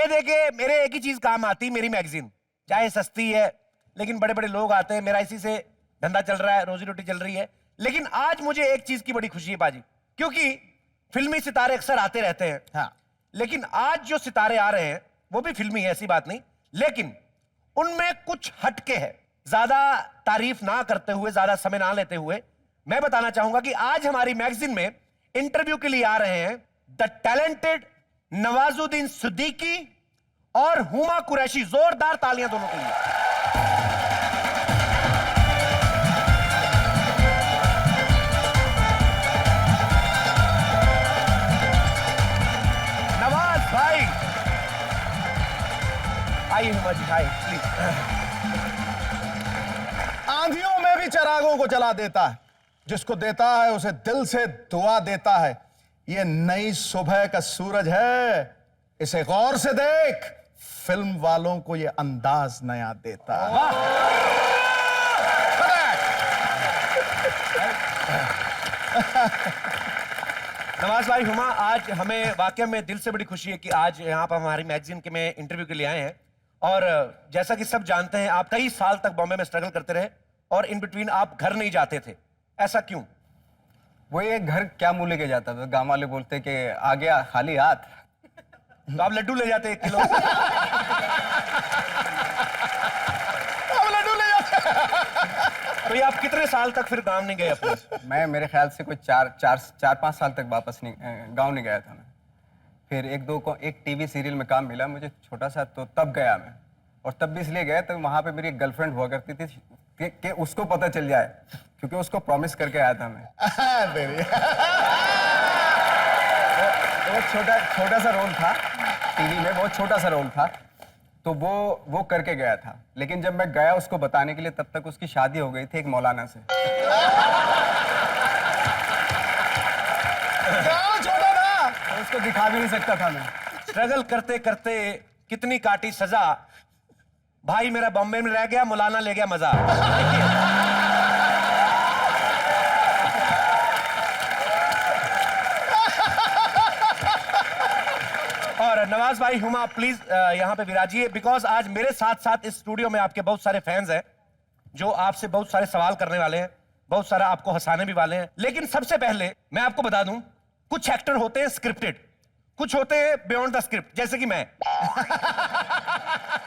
दे दे के मेरे एक ही चीज काम आती, मेरी मैगजीन। चाहे सस्ती है, लेकिन बड़े बड़े लोग आते हैं, मेरा इसी से धंधा चल रहा है, रोजी रोटी चल रही है। लेकिन आज मुझे एक चीज की बड़ी खुशी है बाजी, क्योंकि फिल्मी सितारे अक्सर आते रहते हैं। हाँ। लेकिन आज जो सितारे आ रहे हैं वो भी फिल्मी है, ऐसी बात नहीं, लेकिन उनमें कुछ हटके है। ज्यादा तारीफ ना करते हुए, ज्यादा समय ना लेते हुए, मैं बताना चाहूंगा कि आज हमारी मैगजीन में इंटरव्यू के लिए आ रहे हैं द टैलेंटेड नवाजुद्दीन सिद्दीकी और हुमा कुरैशी। जोरदार तालियां दोनों के लिए। नवाज भाई आइए, हुमा जी हाय प्लीज। आंधियों में भी चिरागों को जला देता है, जिसको देता है उसे दिल से दुआ देता है। ये नई सुबह का सूरज है, इसे गौर से देख, फिल्म वालों को ये अंदाज नया देता है। नवाज भाई, हुमा, आज हमें वाकई में दिल से बड़ी खुशी है कि आज यहाँ पर हमारी मैगजीन के में इंटरव्यू के लिए आए हैं। और जैसा कि सब जानते हैं, आप कई साल तक बॉम्बे में स्ट्रगल करते रहे और इन बिटवीन आप घर नहीं जाते थे, ऐसा क्यों? वो ये घर क्या मुंह लेके जाता था, गांव वाले बोलते कि आ गया खाली हाथ। तो आप लड्डू ले जाते 1 किलो। अब लड्डू ले जाते। तो ये आप कितने साल तक फिर गांव नहीं गए अपने? मैं मेरे ख्याल से कोई 4-5 साल तक वापस नहीं गांव नहीं गया था मैं। फिर एक टीवी सीरियल में काम मिला मुझे छोटा सा, तो तब गया मैं। और तब भी इसलिए गया तो वहां पे मेरी एक गर्लफ्रेंड हुआ करती थी कि उसको पता चल जाए, क्योंकि उसको प्रॉमिस करके आया था मैं। वो छोटा सा रोल था टीवी में, बहुत छोटा सा रोल था, तो वो करके गया था। लेकिन जब मैं गया उसको बताने के लिए, तब तक उसकी शादी हो गई थी एक मौलाना से। छोटा था, तो उसको दिखा भी नहीं सकता था मैं। स्ट्रगल करते करते कितनी काटी सजा, भाई मेरा बॉम्बे में रह गया, मौलाना ले गया मजा। और नवाज भाई, हुमा प्लीज यहां पे विराजिए, बिकॉज आज मेरे साथ साथ इस स्टूडियो में आपके बहुत सारे फैंस हैं जो आपसे बहुत सारे सवाल करने वाले हैं, बहुत सारा आपको हंसाने भी वाले हैं। लेकिन सबसे पहले मैं आपको बता दूं, कुछ एक्टर होते हैं स्क्रिप्टेड, कुछ होते हैं बियॉन्ड द स्क्रिप्ट, जैसे कि मैं।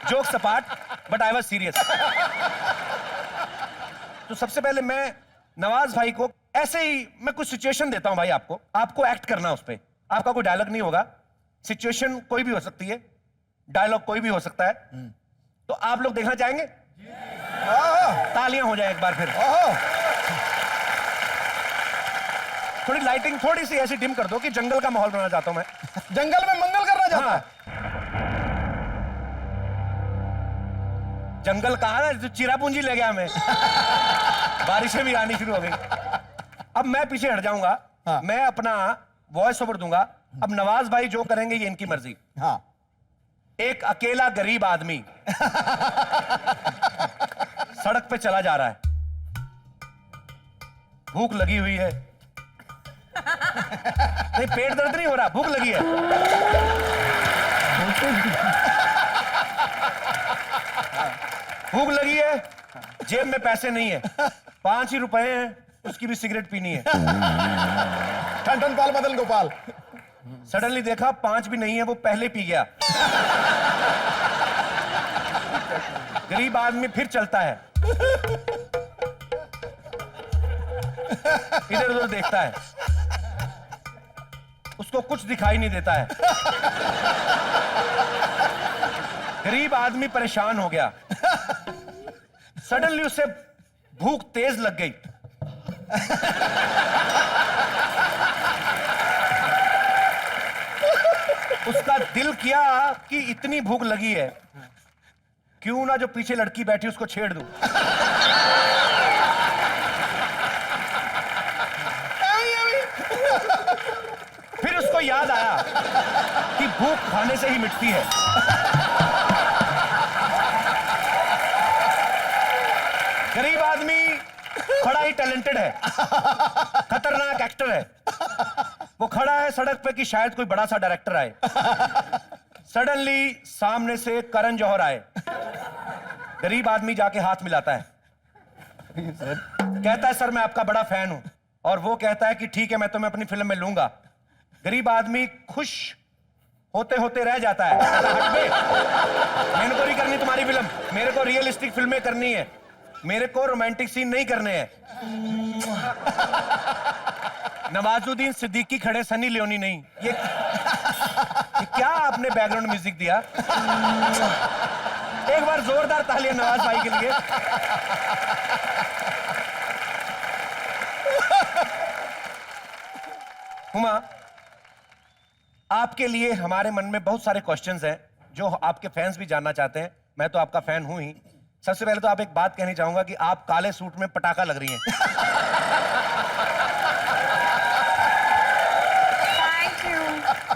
जोक सपाट, बट आई वाज सीरियस। तो सबसे पहले मैं नवाज भाई को ऐसे ही मैं कुछ सिचुएशन देता हूं भाई, आपको एक्ट करना उस पर। आपका कोई डायलॉग नहीं होगा, सिचुएशन कोई भी हो सकती है, डायलॉग कोई भी हो सकता है। तो आप लोग देखना चाहेंगे? तालियां हो जाए एक बार फिर। थोड़ी लाइटिंग थोड़ी सी ऐसी डिम कर दो कि जंगल का माहौल बनाना चाहता हूं मैं। जंगल में मंगल करना चाहता है। जंगल कहा ना, जो चिरापूंजी ले गया हमें। बारिशें भी आनी शुरू हो गई। अब मैं पीछे हट जाऊंगा, मैं अपना वॉइस ओवर दूंगा। अब नवाज भाई जो करेंगे ये इनकी मर्जी। हाँ। एक अकेला गरीब आदमी सड़क पे चला जा रहा है, भूख लगी हुई है। नहीं, पेट दर्द नहीं हो रहा, भूख लगी है। भूख लगी है, जेब में पैसे नहीं है, 5 ही रुपए हैं, उसकी भी सिगरेट पीनी है। ठन ठन पाल बदल गोपाल। सडनली देखा 5 भी नहीं है, वो पहले पी गया। गरीब आदमी फिर चलता है, इधर उधर देखता है, उसको कुछ दिखाई नहीं देता है। गरीब आदमी परेशान हो गया, सडनली उसे भूख तेज लग गई। उसका दिल किया कि इतनी भूख लगी है, क्यों ना जो पीछे लड़की बैठी उसको छेड़ दूं। फिर उसको याद आया कि भूख खाने से ही मिटती है। गरीब आदमी बड़ा ही टैलेंटेड है, खतरनाक एक्टर है। वो खड़ा है सड़क पे कि शायद कोई बड़ा सा डायरेक्टर आए। सडनली सामने से करण जौहर आए, गरीब आदमी जाके हाथ मिलाता है, कहता है सर मैं आपका बड़ा फैन हूं, और वो कहता है कि ठीक है मैं तुम्हें अपनी फिल्म में लूंगा। गरीब आदमी खुश होते होते रह जाता है, हट बे, मैंने को नहीं करनी तुम्हारी फिल्म, मेरे को रियलिस्टिक फिल्में करनी है, मेरे को रोमांटिक सीन नहीं करने हैं। नवाजुद्दीन सिद्दीकी खड़े, सनी लियोनी नहीं। ये क्या आपने बैकग्राउंड म्यूजिक दिया? एक बार जोरदार तालियां नवाज भाई के लिए। हुमा, आपके लिए हमारे मन में बहुत सारे क्वेश्चंस हैं जो आपके फैंस भी जानना चाहते हैं। मैं तो आपका फैन हूं ही। सबसे पहले तो आप एक बात कहनी चाहूंगा कि आप काले सूट में पटाखा लग रही हैं।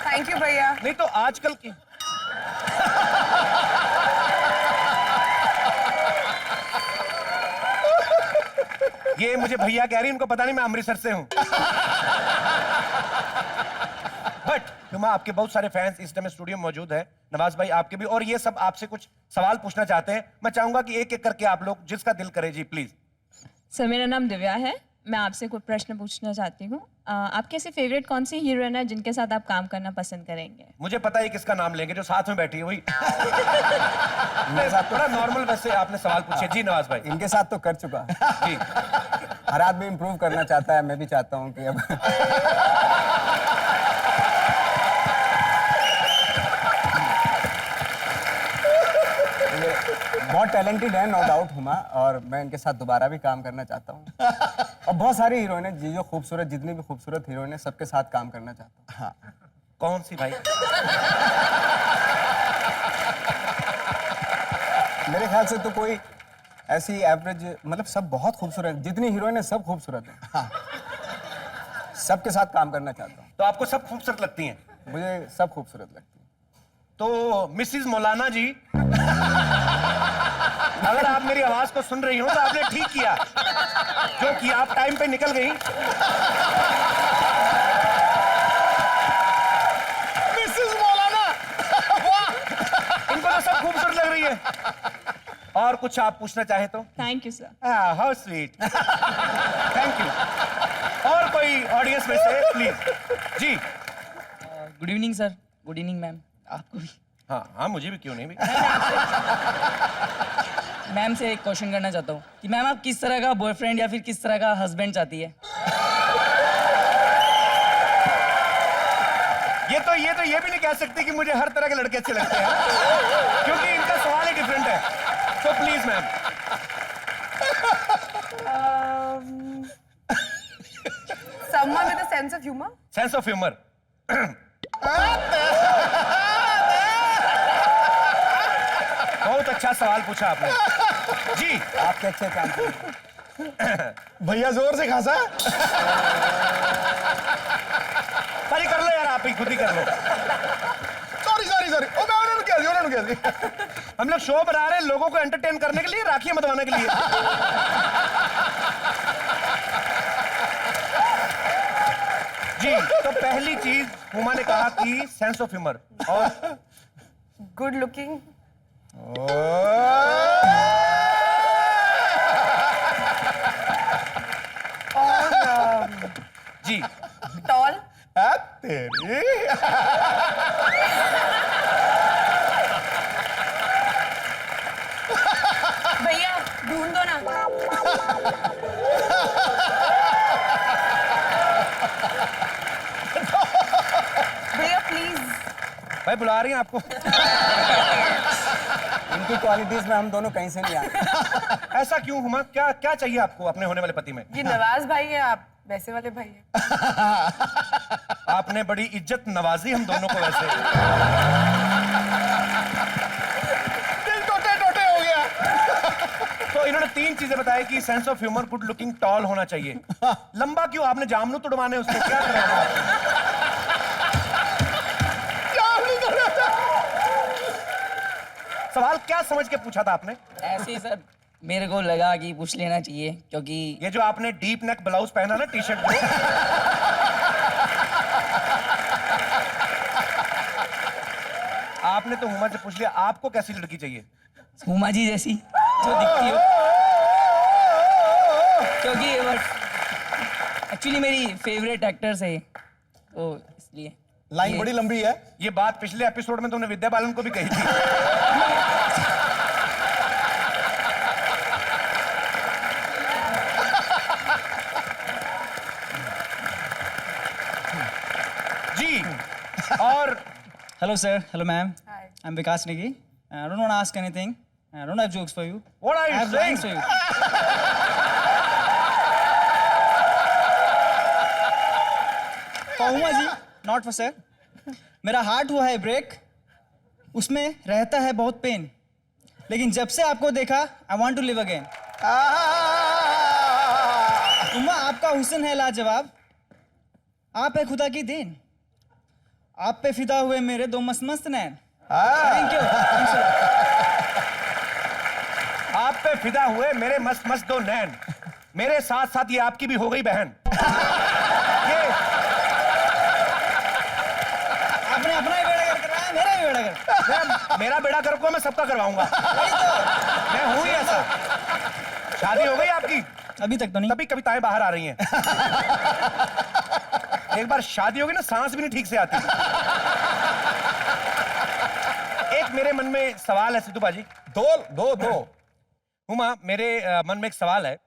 थैंक यू भैया। नहीं तो आजकल की ये मुझे भैया कह रही, इनको पता नहीं मैं अमृतसर से हूं। बट हुमा, आपके बहुत सारे फैंस इस टाइम स्टूडियो में मौजूद है, नवाज भाई आपके भी, और ये सब आपसे कुछ सवाल पूछना चाहते हैं। मैं चाहूंगा कि एक एक करके आप लोग जिसका दिल करे जी प्लीज। सर मेरा नाम दिव्या है, मैं आपसे कोई प्रश्न पूछना चाहती हूँ। आपकी ऐसी फेवरेट कौन सी हीरोइन है जिनके साथ आप काम करना पसंद करेंगे? मुझे पता है किसका नाम लेंगे, जो साथ में बैठी है वही। मेरे साथ थोड़ा नॉर्मल वैसे आपने सवाल पूछे। जी नवाज भाई। इनके साथ तो कर चुका। जी, हर आदमी इम्प्रूव करना चाहता है, मैं भी चाहता हूँ कि अब बहुत टैलेंटेड है, नो डाउट हुमा, और मैं इनके साथ दोबारा भी काम करना चाहता हूँ। और बहुत सारी हीरोइन है जो खूबसूरत, जितनी भी खूबसूरत हीरोइन है सबके साथ काम करना चाहता हूँ। हाँ, कौन सी भाई? मेरे ख्याल से तो कोई ऐसी एवरेज, मतलब सब बहुत खूबसूरत, जितनी हीरोइन है सब खूबसूरत है। हाँ। सबके साथ काम करना चाहता हूँ। तो आपको सब खूबसूरत लगती हैं? मुझे सब खूबसूरत लगती है। तो मिसिज मौलाना जी, अगर आप मेरी आवाज को सुन रही हो तो आपने ठीक किया, क्योंकि आप टाइम पे निकल गई। मिसेस मौलाना, वाह! इनको तो सब खूबसूरत लग रही है। और कुछ आप पूछना चाहे तो? Thank you sir. How sweet, thank you. और कोई ऑडियंस में से प्लीज। जी। Good evening sir. Good evening ma'am, आपको भी। हाँ हाँ, मुझे भी, क्यों नहीं भी। मैम से एक क्वेश्चन करना चाहता हूँ कि मैम आप किस तरह का बॉयफ्रेंड या फिर किस तरह का हस्बैंड चाहती है? ये भी नहीं कह सकती कि मुझे हर तरह के लड़के अच्छे लगते हैं, क्योंकि इनका सवाल ही डिफरेंट है। तो please ma'am. Someone with a sense of humor? Sense of humour. बहुत अच्छा सवाल पूछा आपने। जी। आपके अच्छे काम करें। भैया जोर से खासा। अरे कर लो यार, आप ही खुद ही कर लो। सॉरी सॉरी सॉरी, ओ मैं उन्होंने कह दिया। हम लोग शो बना रहे हैं लोगों को एंटरटेन करने के लिए, राखियां बंधवाने के लिए। जी, तो पहली चीज हुमा ने कहा कि सेंस ऑफ ह्यूमर, और Good looking? जी Tall? तेरी भैया ढूंढ दो ना। भैया प्लीज। भाई बुला रही हैं आपको। इनकी क्वालिटीज में हम दोनों कहीं से नहीं आए। ऐसा क्यों हुमा? क्या क्या चाहिए आपको अपने होने वाले पति में? ये नवाज भाई है, आप वैसे वाले भाई है। आपने बड़ी इज्जत नवाजी हम दोनों को वैसे। दिल टोटे टोटे हो गया। तो इन्होंने तीन चीजें बताई कि sense of humour, good looking, tall होना चाहिए। लंबा क्यों? आपने जामनू तुड़वाने उसको, क्या करें? सवाल क्या समझ के पूछा था आपने? ऐसे ही सर, मेरे को लगा कि पूछ लेना चाहिए, क्योंकि ये जो आपने डीप नेक ब्लाउज पहना ना, टी शर्ट में, आपने आपने तो हुमा से पूछ लिया, आपको कैसी लड़की चाहिए? हुमा जी जैसी जो दिखती हो, क्योंकि एक्चुअली मेरी फेवरेट एक्टर्स है तो इसलिए। लाइन बड़ी लंबी है। ये बात पिछले एपिसोड में तुमने विद्या बालन को भी कही थी। जी, और Hello, sir. Hello, ma'am. Hi. I'm Vikas Negi. I don't want to ask anything. I don't have jokes for you. what are I you have saying? lines for you. For Uma ji, not for sir. मेरा heart हुआ है break, उसमें रहता है बहुत pen, लेकिन जब से आपको देखा I want to live again. उमा आपका हुस्न है लाजवाब, आप है खुदा की देन, आप पे फिदा हुए मेरे दो मस्त मस्त नैन। Thank you. आप पे फिदा हुए मेरे मस्त मस्त दो नैन, मेरे साथ साथ ये आपकी भी हो गई बहन। ये आपने अपना ही बेड़ा कर रहा है, मेरा ही बेड़ा कर। मेरा बेड़ा गर्क को मैं सबका करवाऊंगा। मैं हूं ही ऐसा। शादी हो गई आपकी? अभी तक तो नहीं। तभी कविताएं बाहर आ रही हैं। एक बार शादी होगी ना, सांस भी नहीं ठीक से आती। एक मेरे मन में सवाल है सिद्धू बाजी। दो हुमा, मेरे मन में एक सवाल है।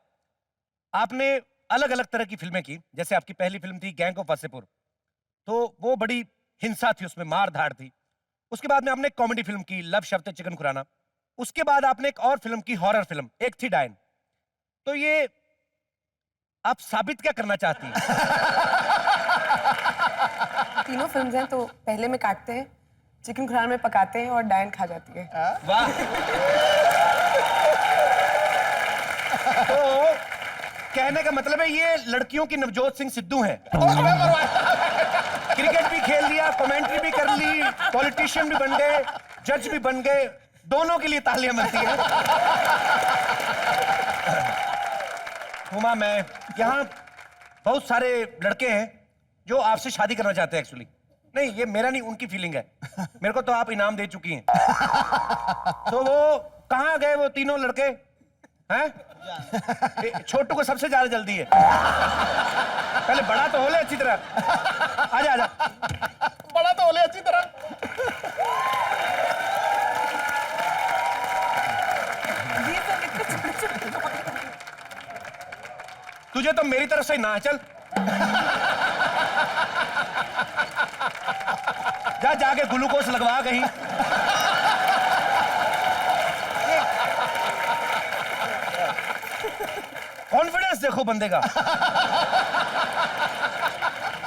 आपने अलग अलग तरह की फिल्में की, जैसे आपकी पहली फिल्म थी गैंग ऑफ वासेपुर, तो वो बड़ी हिंसा थी, उसमें मार धाड़ थी। उसके बाद में आपने एक कॉमेडी फिल्म की लव शफ्त चिकन खुराना। उसके बाद आपने एक और फिल्म की, हॉरर फिल्म, एक थी डायन। तो ये आप साबित क्या करना चाहती हैं? तीनों फिल्म्स हैं, तो पहले में काटते हैं, चिकन खुराना में पकाते हैं और डायन खा जाती है। वाह। तो कहने का मतलब है ये लड़कियों की नवजोत सिंह सिद्धू हैं। क्रिकेट भी खेल लिया, कमेंट्री भी कर ली, पॉलिटिशियन भी बन गए, जज भी बन गए। दोनों के लिए तालियां बनती हैं। हुमा, मैं यहाँ बहुत सारे लड़के हैं जो आपसे शादी करना चाहते हैं। एक्चुअली नहीं, ये मेरा नहीं, उनकी फीलिंग है। मेरे को तो आप इनाम दे चुकी हैं। तो वो कहाँ गए वो तीनों लड़के हैं? छोटू को सबसे ज्यादा जल्दी है। पहले बड़ा तो हो ले अच्छी तरह। आजा आजा, बड़ा तो हो ले अच्छी तरह। ये सब इतने छोटे-छोटे तुझे तो मेरी तरफ से ही ना है, चल। जा जाके ग्लूकोज लगवा कहीं। कॉन्फिडेंस देखो बंदे का।